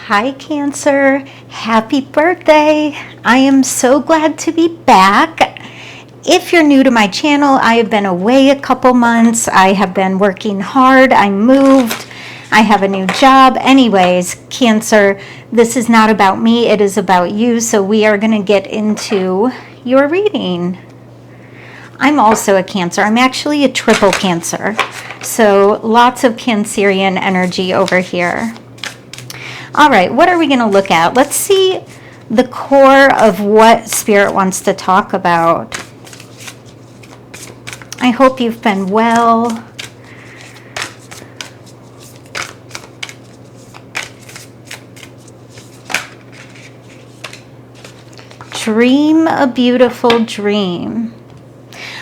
Hi Cancer, happy birthday. I am so glad to be back. If you're new to my channel, I have been away a couple months. I have been working hard. I moved. I have a new job. Anyways, Cancer, this is not about me. It is about you. So we are going to get into your reading. I'm also a Cancer. I'm actually a triple Cancer. So lots of Cancerian energy over here. All right, what are we going to look at? Let's see the core of what Spirit wants to talk about. I hope you've been well. Dream a beautiful dream.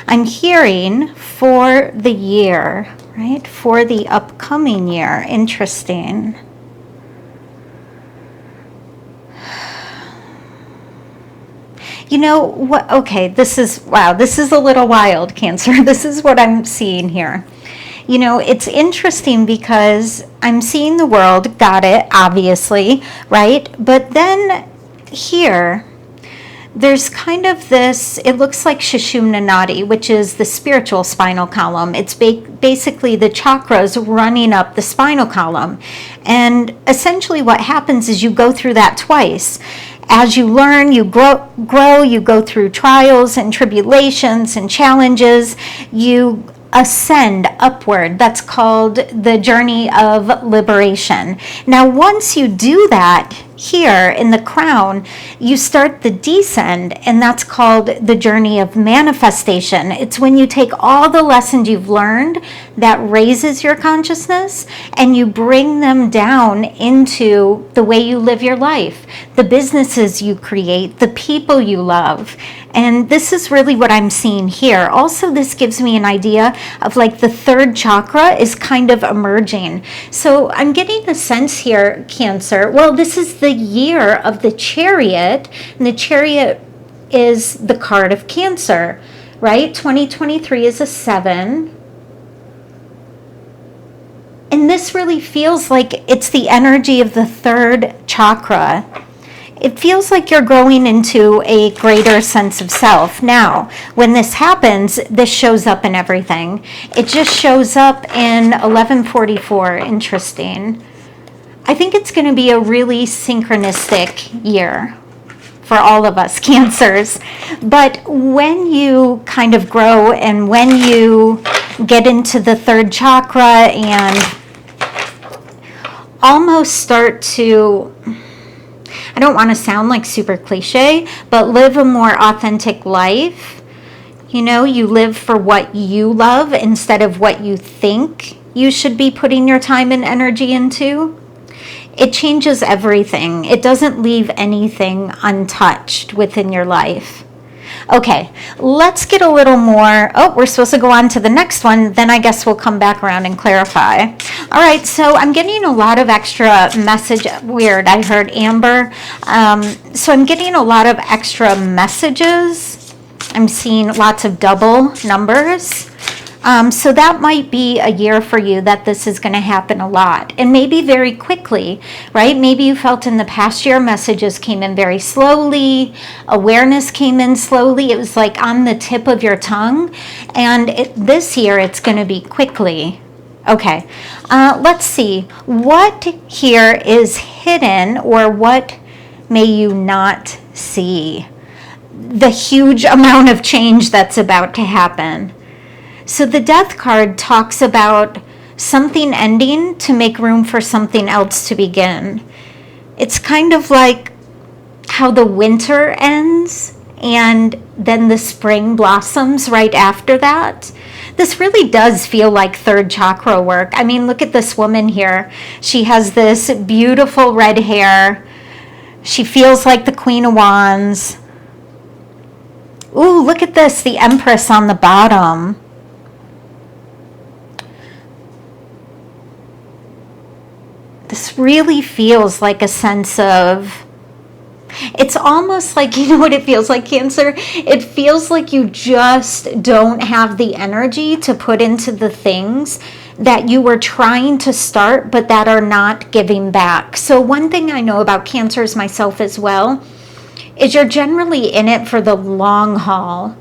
I'm hearing for the year, right? For the upcoming year. Interesting. You know what? Okay, this is a little wild, Cancer. This is what I'm seeing here. You know, it's interesting because I'm seeing the world, got it, obviously, right? But then here, there's kind of this, it looks like Sushumna Nadi, which is the spiritual spinal column. It's basically the chakras running up the spinal column. And essentially what happens is you go through that twice. As you learn, you grow, you go through trials and tribulations and challenges, you ascend upward. That's called the journey of liberation. Now, once you do that here in the crown, you start the descend, and that's called the journey of manifestation. It's when you take all the lessons you've learned that raises your consciousness and you bring them down into the way you live your life, the businesses you create, the people you love. And this is really what I'm seeing here. Also, this gives me an idea of like the third chakra is kind of emerging. So I'm getting a sense here, Cancer. Well, this is the year of the chariot, and the chariot is the card of Cancer, right? 2023 is a 7. And this really feels like it's the energy of the third chakra. It feels like you're growing into a greater sense of self. Now, when this happens, this shows up in everything. It just shows up in 1144. Interesting. I think it's going to be a really synchronistic year for all of us Cancers. But when you kind of grow and when you get into the third chakra and almost start to, I don't want to sound like super cliche, but live a more authentic life. You know, you live for what you love instead of what you think you should be putting your time and energy into. It changes everything. It doesn't leave anything untouched within your life. Okay, let's get a little more. Oh, we're supposed to go on to the next one. Then I guess we'll come back around and clarify. All right, so I'm getting a lot of extra message. Weird, I heard Amber. So I'm getting a lot of extra messages. I'm seeing lots of double numbers. So that might be a year for you that this is going to happen a lot, and maybe very quickly, right? Maybe you felt in the past year messages came in very slowly, awareness came in slowly, it was like on the tip of your tongue, and this year it's going to be quickly. Okay, let's see, what here is hidden, or what may you not see? The huge amount of change that's about to happen. So the Death card talks about something ending to make room for something else to begin. It's kind of like how the winter ends and then the spring blossoms right after that. This really does feel like third chakra work. I mean, look at this woman here. She has this beautiful red hair. She feels like the Queen of Wands. Ooh, look at this, the Empress on the bottom. This really feels like a sense of, it's almost like, you know what it feels like, Cancer? It feels like you just don't have the energy to put into the things that you were trying to start but that are not giving back. So one thing I know about Cancers myself as well is you're generally in it for the long haul.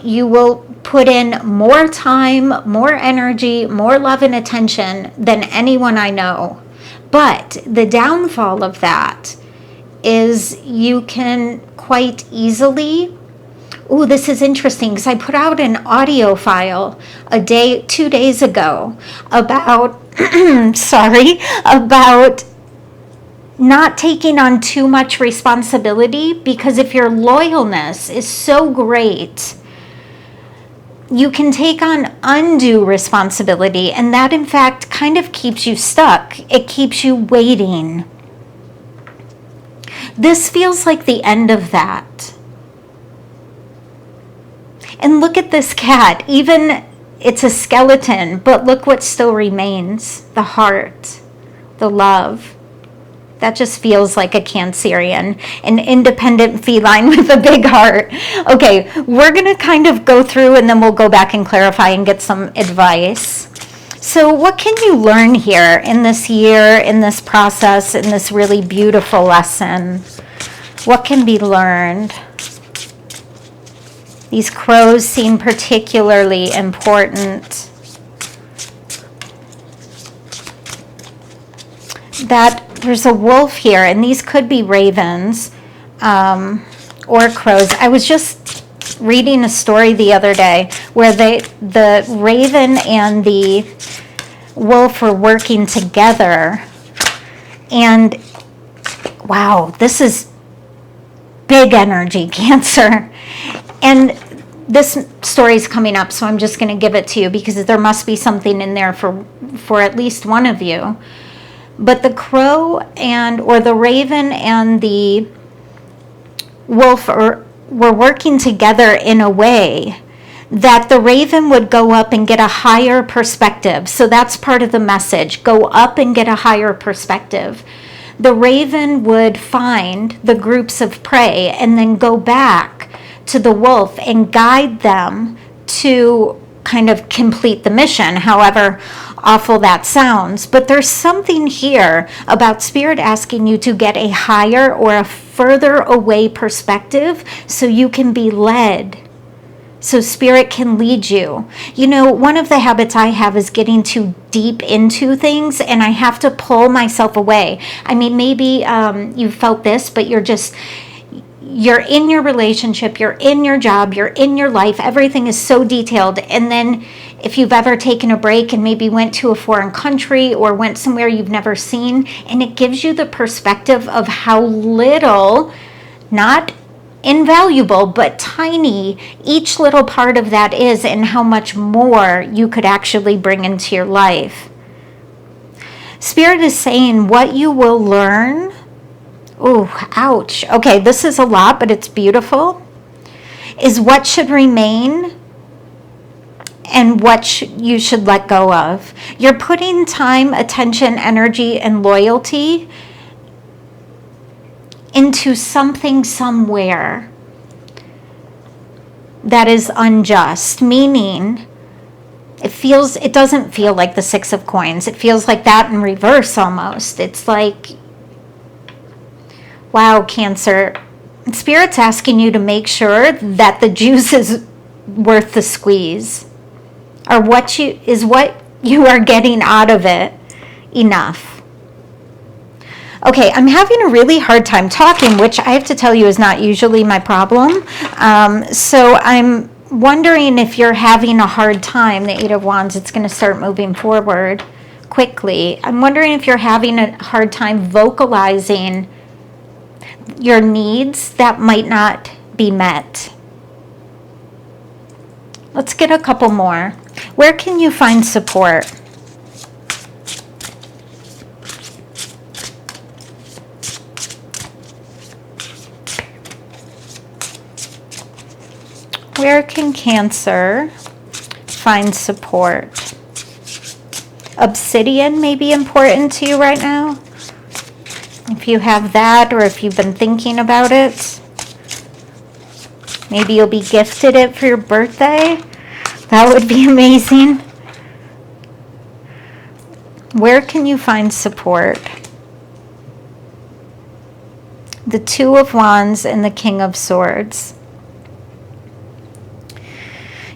You will put in more time, more energy, more love and attention than anyone I know. But the downfall of that is you can quite easily, oh, this is interesting because I put out an audio file 2 days ago about, about not taking on too much responsibility, because if your loyalness is so great, you can take on undue responsibility, and that in fact kind of keeps you stuck. It keeps you waiting. This feels like the end of that. And look at this cat. Even it's a skeleton, but look what still remains. The heart, the love. That just feels like a Cancerian, an independent feline with a big heart. Okay, we're going to kind of go through and then we'll go back and clarify and get some advice. So what can you learn here in this year, in this process, in this really beautiful lesson? What can be learned? These crows seem particularly important. That there's a wolf here, and these could be ravens or crows. I was just reading a story the other day where the raven and the wolf were working together, and wow, this is big energy, Cancer. And this story's coming up, so I'm just going to give it to you because there must be something in there for at least one of you. But the crow or the raven and the wolf were working together in a way that the raven would go up and get a higher perspective. So that's part of the message. Go up and get a higher perspective. The raven would find the groups of prey and then go back to the wolf and guide them to kind of complete the mission, however awful that sounds. But there's something here about Spirit asking you to get a higher or a further away perspective so you can be led, so Spirit can lead you. You know, one of the habits I have is getting too deep into things, and I have to pull myself away. I mean, maybe you felt this, but you're in your relationship, you're in your job, you're in your life, everything is so detailed. And then if you've ever taken a break and maybe went to a foreign country or went somewhere you've never seen, and it gives you the perspective of how little, not invaluable, but tiny, each little part of that is, and how much more you could actually bring into your life. Spirit is saying what you will learn. Oh, ouch. Okay, this is a lot, but it's beautiful. Is what should remain and what you should let go of. You're putting time, attention, energy, and loyalty into something somewhere that is unjust, meaning it doesn't feel like the Six of Coins. It feels like that in reverse almost. It's like, wow, Cancer, Spirit's asking you to make sure that the juice is worth the squeeze, or what you are getting out of it enough. Okay, I'm having a really hard time talking, which I have to tell you is not usually my problem. So I'm wondering if you're having a hard time, the Eight of Wands, it's going to start moving forward quickly. I'm wondering if you're having a hard time vocalizing your needs that might not be met. Let's get a couple more. Where can you find support? Where can Cancer find support? Obsidian may be important to you right now. If you have that, or if you've been thinking about it, maybe you'll be gifted it for your birthday. That would be amazing. Where can you find support? The Two of Wands and the King of Swords.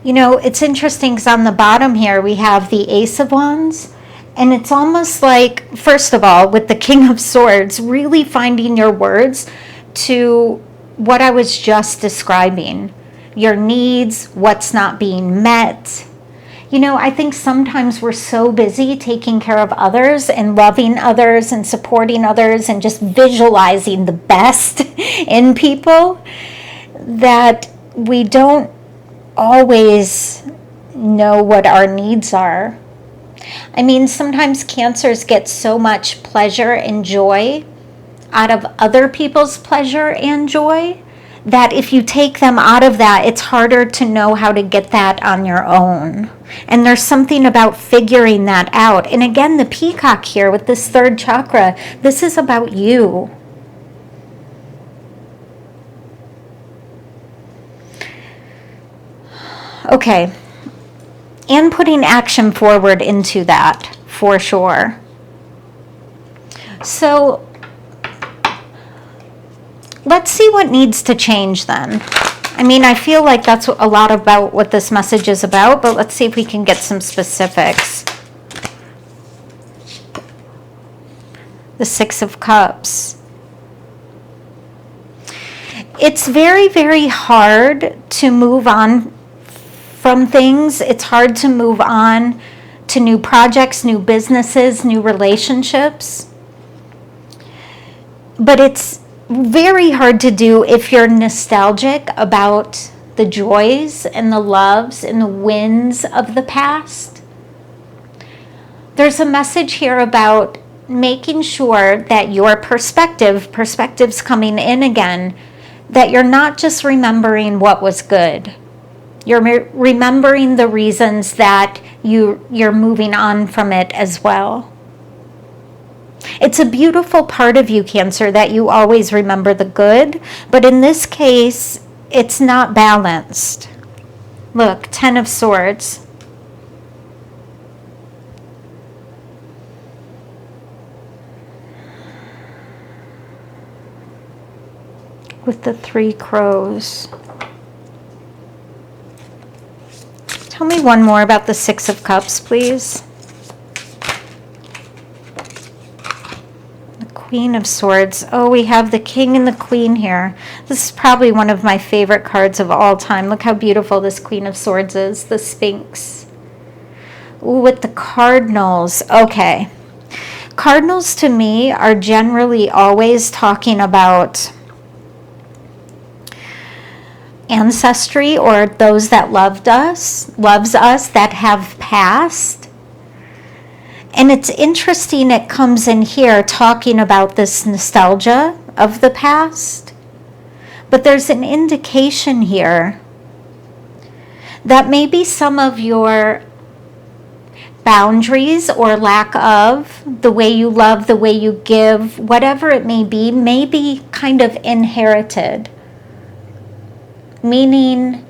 You know, it's interesting because on the bottom here we have the Ace of Wands. And it's almost like, first of all, with the King of Swords, really finding your words to what I was just describing. Your needs, what's not being met. You know, I think sometimes we're so busy taking care of others and loving others and supporting others and just visualizing the best in people that we don't always know what our needs are. I mean, sometimes Cancers get so much pleasure and joy out of other people's pleasure and joy that if you take them out of that, it's harder to know how to get that on your own. And there's something about figuring that out. And again, the peacock here with this third chakra, this is about you. Okay. And putting action forward into that, for sure. So let's see what needs to change then. I mean, I feel like that's a lot about what this message is about, but let's see if we can get some specifics. The Six of Cups. It's very, very hard to move on from things. It's hard to move on to new projects, new businesses, new relationships. But it's very hard to do if you're nostalgic about the joys and the loves and the wins of the past. There's a message here about making sure that your perspective's coming in again, that you're not just remembering what was good. You're remembering the reasons that you're moving on from it as well. It's a beautiful part of you, Cancer, that you always remember the good, but in this case, it's not balanced. Look, Ten of Swords. With the Three Crows. Tell me one more about the Six of Cups, please. Queen of Swords. Oh, we have the King and the Queen here. This is probably one of my favorite cards of all time. Look how beautiful this Queen of Swords is, the Sphinx. Ooh, with the Cardinals. Okay. Cardinals to me are generally always talking about ancestry or those that loves us, that have passed. And it's interesting it comes in here talking about this nostalgia of the past. But there's an indication here that maybe some of your boundaries or lack of, the way you love, the way you give, whatever it may be kind of inherited. Meaning,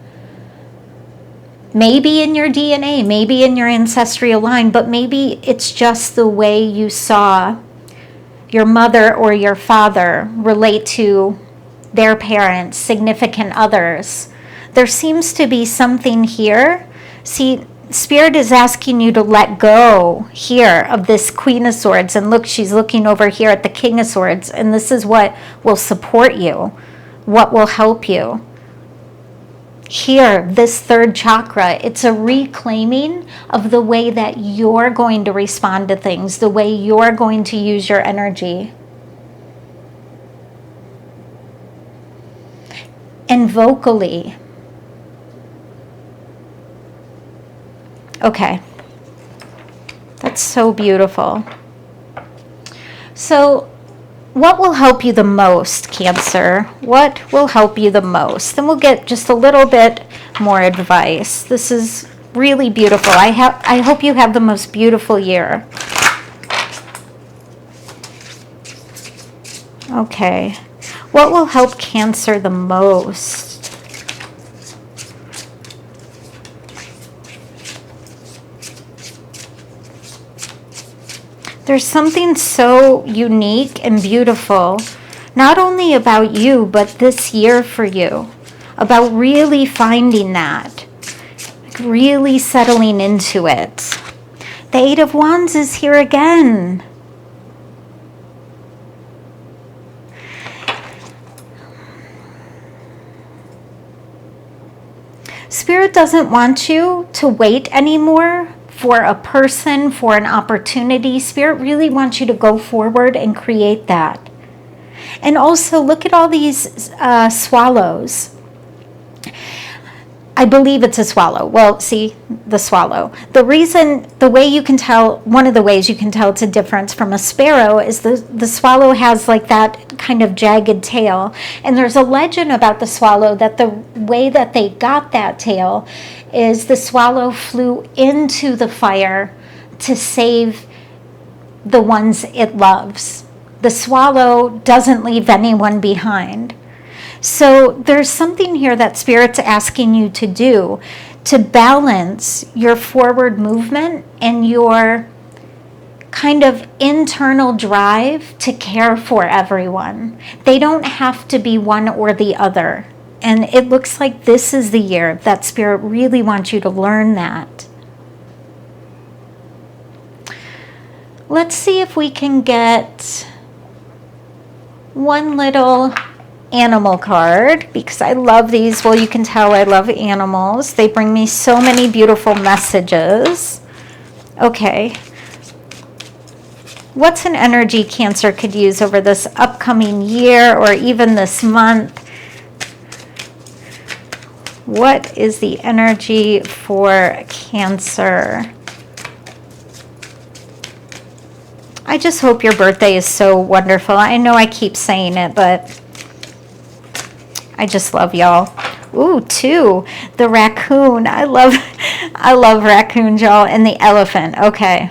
maybe in your DNA, maybe in your ancestral line, but maybe it's just the way you saw your mother or your father relate to their parents, significant others. There seems to be something here. See, Spirit is asking you to let go here of this Queen of Swords. And look, she's looking over here at the King of Swords. And this is what will support you, what will help you. Here, this third chakra, it's a reclaiming of the way that you're going to respond to things, the way you're going to use your energy. And vocally. Okay. That's so beautiful. So, what will help you the most, Cancer? What will help you the most? Then we'll get just a little bit more advice. This is really beautiful. I hope you have the most beautiful year. Okay. What will help Cancer the most? There's something so unique and beautiful, not only about you, but this year for you, about really finding that, like really settling into it. The Eight of Wands is here again. Spirit doesn't want you to wait anymore for a person, for an opportunity. Spirit really wants you to go forward and create that. And also look at all these swallows. I believe it's a swallow. Well, see, the swallow. The way you can tell, one of the ways you can tell it's a difference from a sparrow is the swallow has like that kind of jagged tail. And there's a legend about the swallow that the way that they got that tail is the swallow flew into the fire to save the ones it loves. The swallow doesn't leave anyone behind. So there's something here that Spirit's asking you to do to balance your forward movement and your kind of internal drive to care for everyone. They don't have to be one or the other. And it looks like this is the year that Spirit really wants you to learn that. Let's see if we can get one little animal card, because I love these. Well, you can tell I love animals. They bring me so many beautiful messages. Okay. What's an energy Cancer could use over this upcoming year or even this month? What is the energy for Cancer? I just hope your birthday is so wonderful. I know I keep saying it, but I just love y'all. Ooh, 2. The raccoon. I love raccoons, y'all. And the elephant. Okay.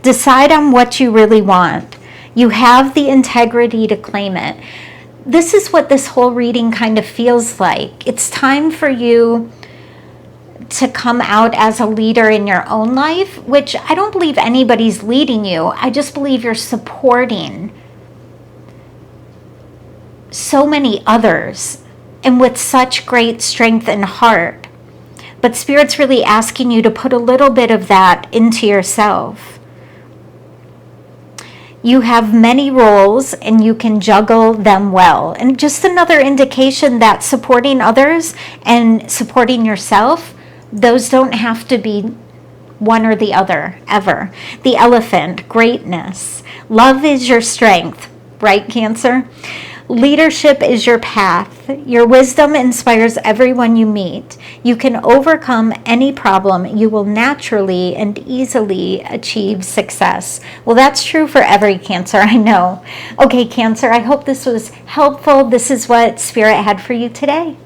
Decide on what you really want. You have the integrity to claim it. This is what this whole reading kind of feels like. It's time for you to come out as a leader in your own life, which I don't believe anybody's leading you. I just believe you're supporting so many others and with such great strength and heart. But Spirit's really asking you to put a little bit of that into yourself. You have many roles and you can juggle them well. And just another indication that supporting others and supporting yourself, those don't have to be one or the other, ever. The elephant, greatness. Love is your strength, right, Cancer? Leadership is your path. Your wisdom inspires everyone you meet. You can overcome any problem. You will naturally and easily achieve success. Well, that's true for every Cancer, I know. Okay, Cancer, I hope this was helpful. This is what Spirit had for you today.